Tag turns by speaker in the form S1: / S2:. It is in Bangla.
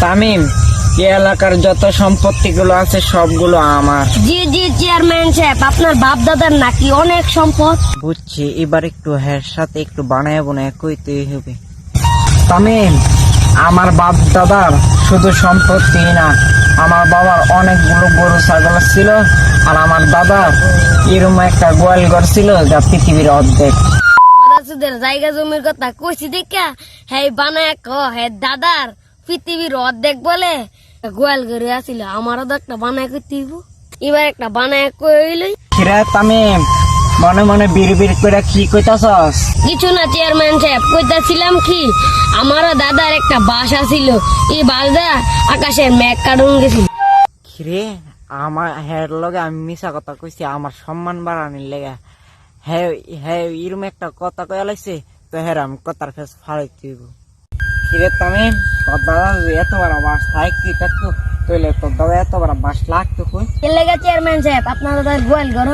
S1: তামিম, এই এলাকার যত সম্পত্তি গুলো আছে সবগুলো আমার।
S2: জি জি চেয়ারম্যান সাহেব, আপনার বাপ দাদার নাকি অনেক সম্পদ।
S1: বুঝছি, এবার একটু হ্যার সাথে একটু বানায় বানায় কইতে হবে। তামিম, আমার বাপ দাদার শুধু সম্পত্তি না, আমার বাবার অনেকগুলো গরু ছাগল ছিল, আর আমার দাদার এরকম একটা গোয়াল ঘর ছিল যা পৃথিবীর অর্ধেক।
S2: সুদের জায়গা জমির কথা কইছি দেখা হ্যাঁ বানায় হ্যাঁ দাদার পৃথিবীর অর্ধেক বলে গোয়াল ঘরে আসিল, আমারও তো একটা বানায় করতে হইব। এবার একটা বানায় কইলই।
S1: কিরে তামিম, মনে মনে বিড় বিড় করে কি কইতাছস?
S2: কিছু না চেয়ারম্যান সাহেব, কইতাছিলাম কি আমারও দাদার একটা বাসা ছিল, এই বাসা আকাশে মেঘ কাটুন গেছিল।
S1: কিরে, আমার হ্যার লগে আমি মিশা কথা কইছি আমার সম্মান বাড়ানির লেগে? হ্যাঁ হ্যাঁ, এরম একটা কথা কয়ে লাইছে তো হ্যাঁ আমি কথার ফেস ফাড়াই দিব। কিরে তামিম, তোর দাদা যদি এত বড় বাস থাকতি থাকতো তইলে তোর দাদা এত বড় বাস লাগতো কই?
S2: এর লেগে চেয়ারম্যান সাহেব আপনার দাদার গোয়াল ঘর।